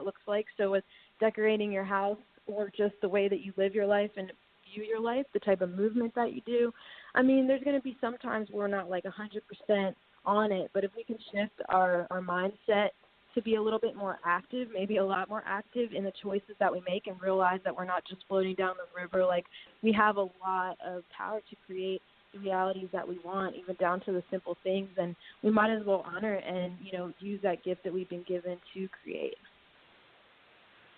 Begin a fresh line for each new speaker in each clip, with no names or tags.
looks like. So with decorating your house or just the way that you live your life and view your life, the type of movement that you do, I mean, there's going to be some times we're not like 100% on it, but if we can shift our mindset to be a little bit more active, maybe a lot more active in the choices that we make, and realize that we're not just floating down the river. Like, we have a lot of power to create the realities that we want, even down to the simple things, and we might as well honor and, you know, use that gift that we've been given to create.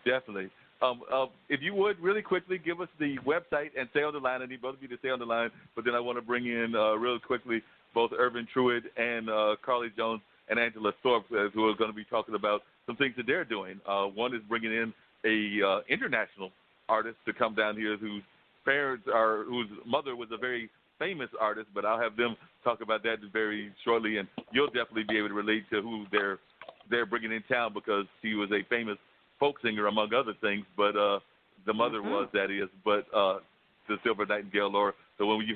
Definitely. If you would, really quickly, give us the website and stay on the line. I need both of you to stay on the line, but then I want to bring in really quickly both Irvin Truitt and Carly Jones and Angela Thorpe, who are going to be talking about some things that they're doing. One is bringing in a international artist to come down here whose mother was a very famous artist, but I'll have them talk about that very shortly, and you'll definitely be able to relate to who they're bringing in town, because she was a famous folk singer, among other things, but the mother was, that is, but the Silver Nightingale lore. So when you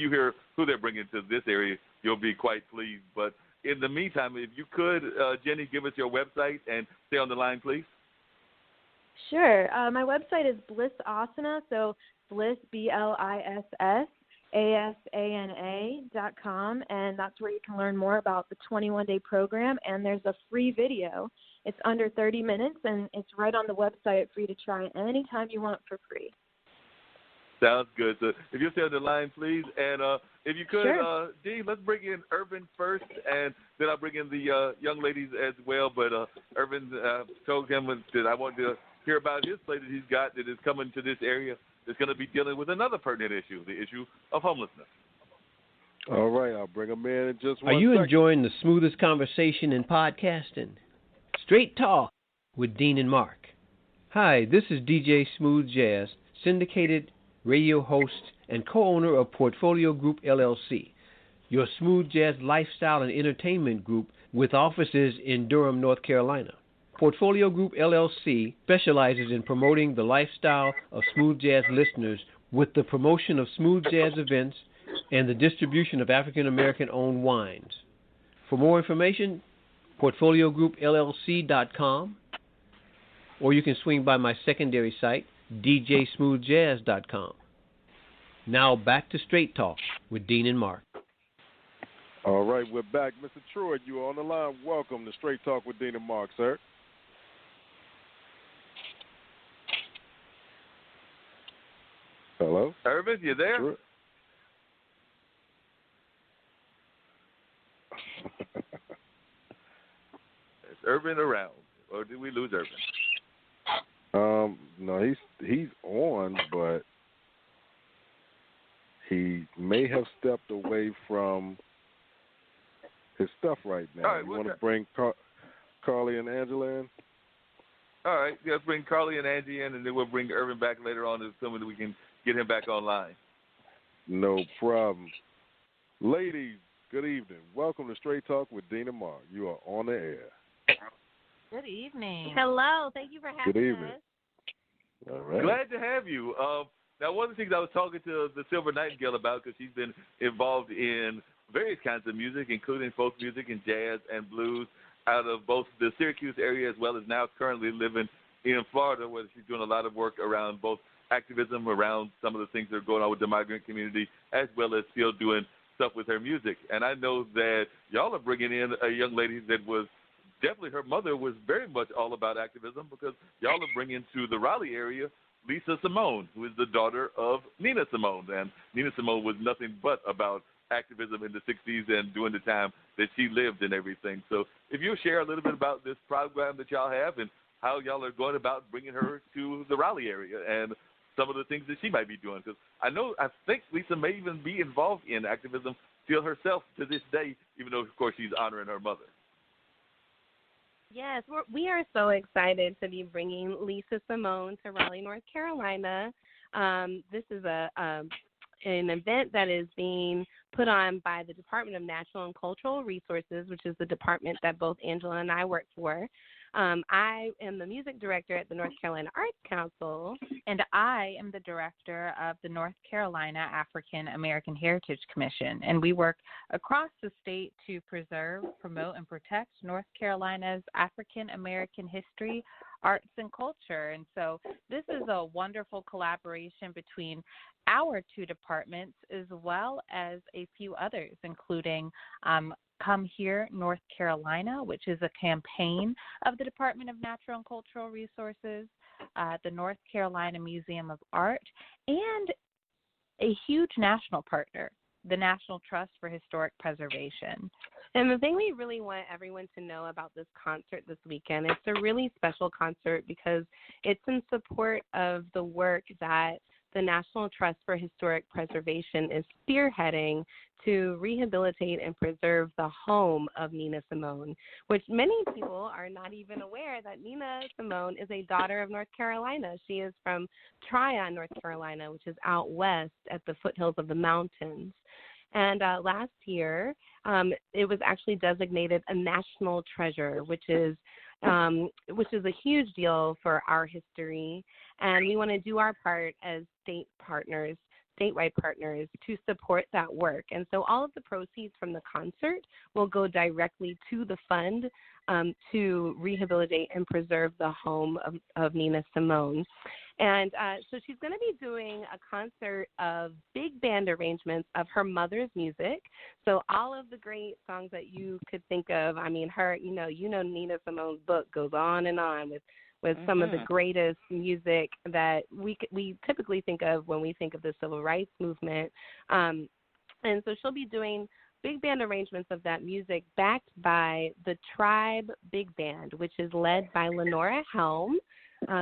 hear who they're bringing to this area, you'll be quite pleased. But in the meantime, if you could, Jenny, give us your website and stay on the line, please.
Sure. My website is Blissasana, so Bliss, BLISSASANA.com, and that's where you can learn more about the 21-day program, and there's a free video. It's under 30 minutes, and it's right on the website for you to try anytime you want for free.
Sounds good. So if you'll stay on the line, please. And if you could,
sure.
Dee, let's bring in Irvin first, and then I'll bring in the young ladies as well. But Irvin told him that I wanted to hear about his play that he's got that is coming to this area that's going to be dealing with another pertinent issue, the issue of homelessness.
All right, I'll bring them in just one
Are you
second.
enjoying the smoothest conversation in podcasting? Straight Talk with Dean and Mark. Hi, this is DJ Smooth Jazz, syndicated radio host and co-owner of Portfolio Group LLC, your smooth jazz lifestyle and entertainment group with offices in Durham, North Carolina. Portfolio Group LLC specializes in promoting the lifestyle of smooth jazz listeners with the promotion of smooth jazz events and the distribution of African American owned wines. For more information, portfoliogroupllc.com, or you can swing by my secondary site, djsmoothjazz.com. Now back to Straight Talk with Dean and Mark.
All right, we're back. Mr. Truitt, you are on the line. Welcome to Straight Talk with Dean and Mark, sir. Hello?
Irvin, you there?
Truitt?
Is Irvin around, or did we lose Irvin?
No, he's on, but he may have stepped away from his stuff right now.
All right,
you want to bring Carly and Angela in?
All right, let's bring Carly and Angie in, and then we'll bring Irvin back later on, assuming that we can get him back online.
No problem. Ladies, good evening. Welcome to Straight Talk with Dean and Mark. You are on the air.
Good evening.
Hello. Thank you for having
Good evening.
us.
All right.
Glad to have you. Now, one of the things I was talking to the Silver Nightingale about, because she's been involved in various kinds of music, including folk music and jazz and blues, out of both the Syracuse area as well as now currently living in Florida, where she's doing a lot of work around both activism, around some of the things that are going on with the migrant community, as well as still doing stuff with her music. And I know that y'all are bringing in a young lady that was definitely, her mother was very much all about activism, because y'all are bringing to the Raleigh area Lisa Simone, who is the daughter of Nina Simone. And Nina Simone was nothing but about activism in the 60s and during the time that she lived and everything. So if you'll share a little bit about this program that y'all have and how y'all are going about bringing her to the Raleigh area and some of the things that she might be doing. Because I think Lisa may even be involved in activism still herself to this day, even though, of course, she's honoring her mother.
Yes, we are so excited to be bringing Lisa Simone to Raleigh, North Carolina. This is an event that is being put on by the Department of Natural and Cultural Resources, which is the department that both Angela and I work for. I am the music director at the North Carolina Arts Council.
And I am the director of the North Carolina African American Heritage Commission. And we work across the state to preserve, promote, and protect North Carolina's African American history, arts and culture. And so this is a wonderful collaboration between our two departments as well as a few others, including Come Here, North Carolina, which is a campaign of the Department of Natural and Cultural Resources, the North Carolina Museum of Art, and a huge national partner, the National Trust for Historic Preservation.
And the thing we really want everyone to know about this concert this weekend, it's a really special concert because it's in support of the work that the National Trust for Historic Preservation is spearheading to rehabilitate and preserve the home of Nina Simone, which many people are not even aware that Nina Simone is a daughter of North Carolina. She is from Tryon, North Carolina, which is out west at the foothills of the mountains. And last year, it was actually designated a national treasure, which is a huge deal for our history. And we want to do our part as statewide partners to support that work. And so all of the proceeds from the concert will go directly to the fund to rehabilitate and preserve the home of Nina Simone. And so she's going to be doing a concert of big band arrangements of her mother's music. So all of the great songs that you could think of, I mean, her, Nina Simone's book goes on and on with some of the greatest music that we typically think of when we think of the civil rights movement. And so she'll be doing big band arrangements of that music backed by the Tribe Big Band, which is led by Lenora Helm,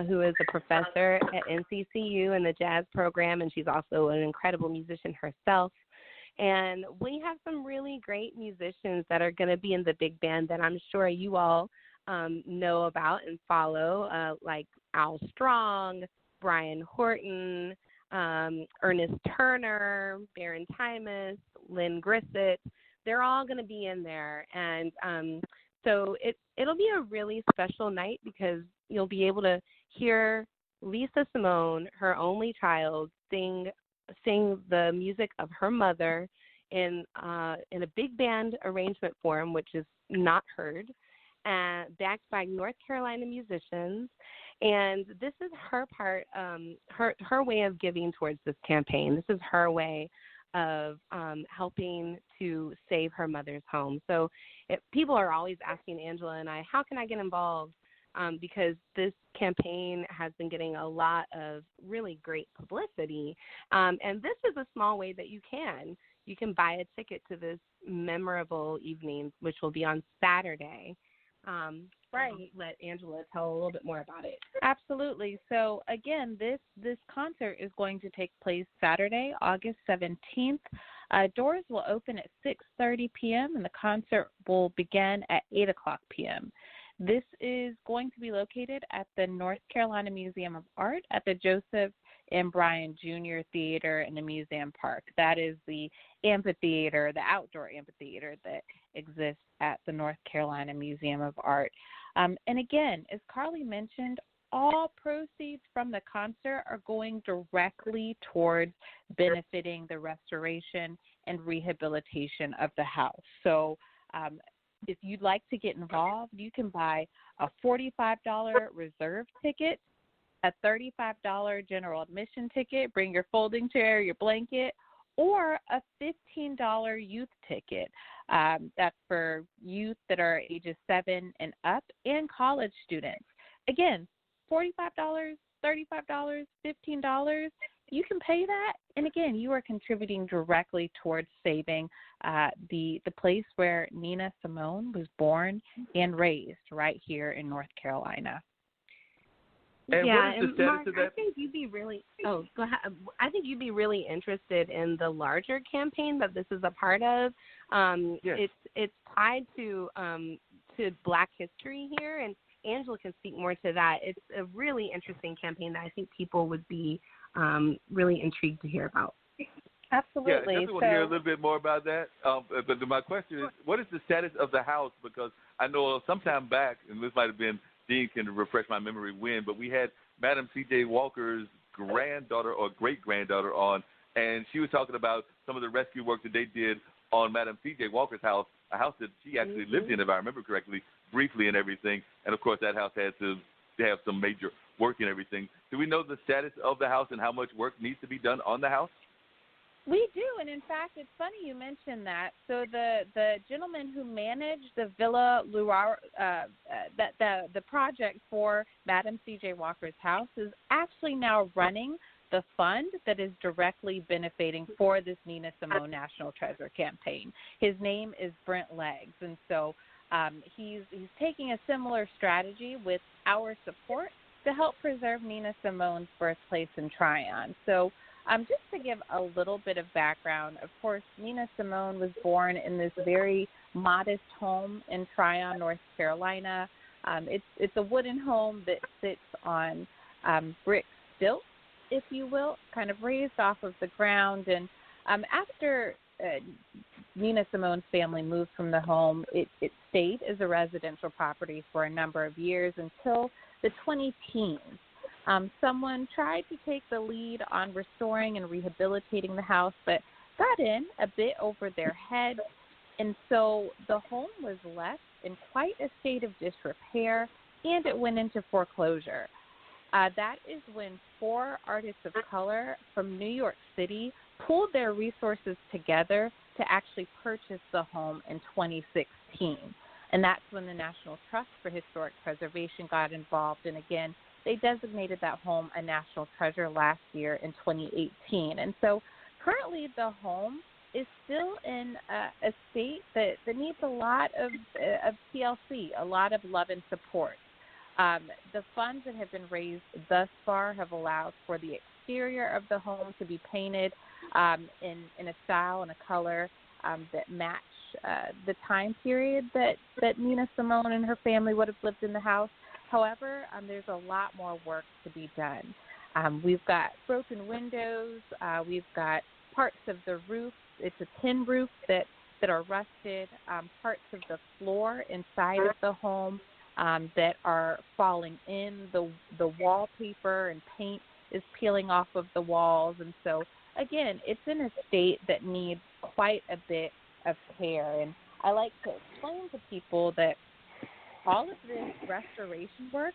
who is a professor at NCCU in the jazz program, and she's also an incredible musician herself. And we have some really great musicians that are going to be in the big band that I'm sure you all know about and follow, like Al Strong, Brian Horton, Ernest Turner, Baron Tymus, Lynn Grissett. They're all going to be in there. And so it'll be a really special night because you'll be able to hear Lisa Simone, her only child, sing the music of her mother in a big band arrangement form, which is not heard, backed by North Carolina musicians. And this is her part, her way of giving towards this campaign. This is her way of helping to save her mother's home. So people are always asking Angela and I, how can I get involved? Because this campaign has been getting a lot of really great publicity. And this is a small way that you can. You can buy a ticket to this memorable evening, which will be on Saturday. Right. Let Angela tell a little bit more about it.
Absolutely. So, again, this concert is going to take place Saturday, August 17th. Doors will open at 6:30 p.m., and the concert will begin at 8 o'clock p.m. This is going to be located at the North Carolina Museum of Art at the Joseph M. Bryan Jr. Theater in the Museum Park. That is the amphitheater, the outdoor amphitheater that exists at the North Carolina Museum of Art. And again, as Carly mentioned, all proceeds from the concert are going directly towards benefiting the restoration and rehabilitation of the house. So if you'd like to get involved, you can buy a $45 reserve ticket, a $35 general admission ticket, bring your folding chair, your blanket, or a $15 youth ticket. That's for youth that are ages 7 and up and college students. Again, $45, $35, $15, you can pay that. And again, you are contributing directly towards saving the place where Nina Simone was born and raised right here in North Carolina.
And
yeah,
what is the status
Mark,
of that?
I think you'd be really. Oh, go ahead. I think you'd be really interested in the larger campaign that this is a part of.
Yes.
It's tied to Black history here, and Angela can speak more to that. It's a really interesting campaign that I think people would be really intrigued to hear about.
Absolutely.
Yeah, I definitely want to hear a little bit more about that. But my question is, what is the status of the house? Because I know sometime back, and this might have been, Dean can refresh my memory when, but we had Madam C.J. Walker's granddaughter or great-granddaughter on, and she was talking about some of the rescue work that they did on Madam C.J. Walker's house, a house that she actually lived in, if I remember correctly, briefly and everything. And, of course, that house had to have some major work and everything. Do we know the status of the house and how much work needs to be done on the house?
We do, and in fact, it's funny you mentioned that. So the gentleman who managed the Villa Luar, the project for Madam C.J. Walker's house is actually now running the fund that is directly benefiting for this Nina Simone National Treasure campaign. His name is Brent Leggs, and so he's taking a similar strategy with our support to help preserve Nina Simone's birthplace in Tryon. So just to give a little bit of background, of course, Nina Simone was born in this very modest home in Tryon, North Carolina. It's a wooden home that sits on brick stilts, if you will, kind of raised off of the ground. And after Nina Simone's family moved from the home, it stayed as a residential property for a number of years until the 2010s. Someone tried to take the lead on restoring and rehabilitating the house, but got in a bit over their heads, and so the home was left in quite a state of disrepair, and it went into foreclosure. That is when 4 artists of color from New York City pooled their resources together to actually purchase the home in 2016. And that's when the National Trust for Historic Preservation got involved. And again, they designated that home a national treasure last year in 2018. And so currently the home is still in a state that needs a lot of TLC, a lot of love and support. The funds that have been raised thus far have allowed for the exterior of the home to be painted in a style and a color that match the time period that Nina Simone and her family would have lived in the house. However, there's a lot more work to be done. We've got broken windows. We've got parts of the roof. It's a tin roof that are rusted. Parts of the floor inside of the home that are falling in. The wallpaper and paint is peeling off of the walls. And so, again, it's in a state that needs quite a bit of care. And I like to explain to people that all of this restoration work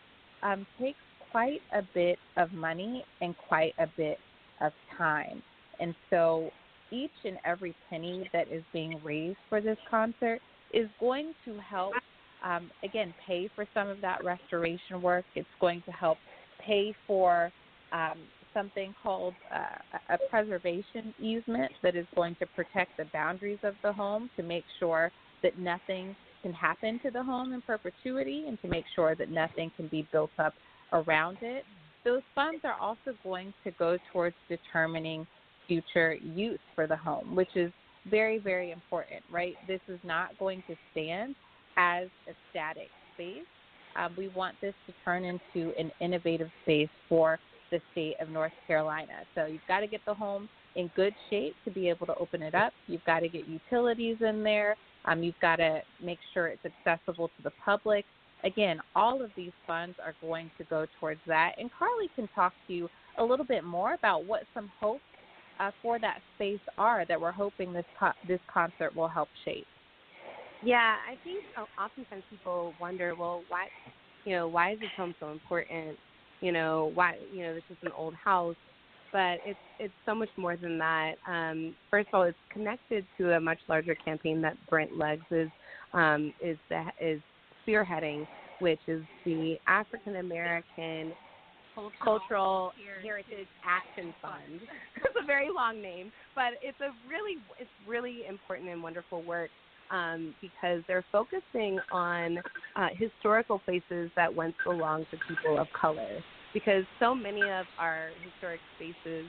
takes quite a bit of money and quite a bit of time. And so each and every penny that is being raised for this concert is going to help, again, pay for some of that restoration work. It's going to help pay for something called a preservation easement that is going to protect the boundaries of the home to make sure that nothing can happen to the home in perpetuity and to make sure that nothing can be built up around it. Those funds are also going to go towards determining future use for the home, which is very, very important, right? This is not going to stand as a static space. We want this to turn into an innovative space for the state of North Carolina. So you've got to get the home in good shape to be able to open it up. You've got to get utilities in there. You've got to make sure it's accessible to the public. Again, all of these funds are going to go towards that. And Carly can talk to you a little bit more about what some hopes for that space are that we're hoping this concert will help shape.
Yeah, I think oftentimes people wonder, well, why is this home so important? Why, this is an old house, but it's so much more than that. First of all, it's connected to a much larger campaign that Brent Leggs is spearheading, which is the African American Cultural Heritage Action Fund. It's a very long name, but it's really important and wonderful work because they're focusing on historical places that once belonged to people of color. Because so many of our historic spaces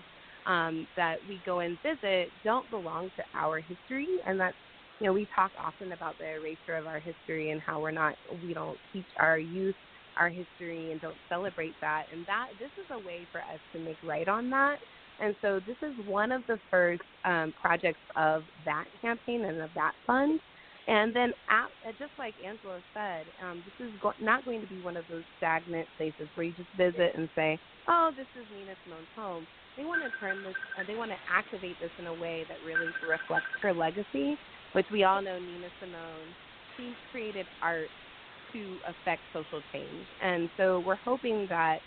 that we go and visit don't belong to our history, and that's, we talk often about the erasure of our history and how we don't teach our youth our history and don't celebrate that, and this is a way for us to make right on that. And so this is one of the first projects of that campaign and of that fund. And then, just like Angela said, this is not going to be one of those stagnant places where you just visit and say, oh, this is Nina Simone's home. They want to turn this, they want to activate this in a way that really reflects her legacy, which we all know Nina Simone, she created art to affect social change. And so we're hoping that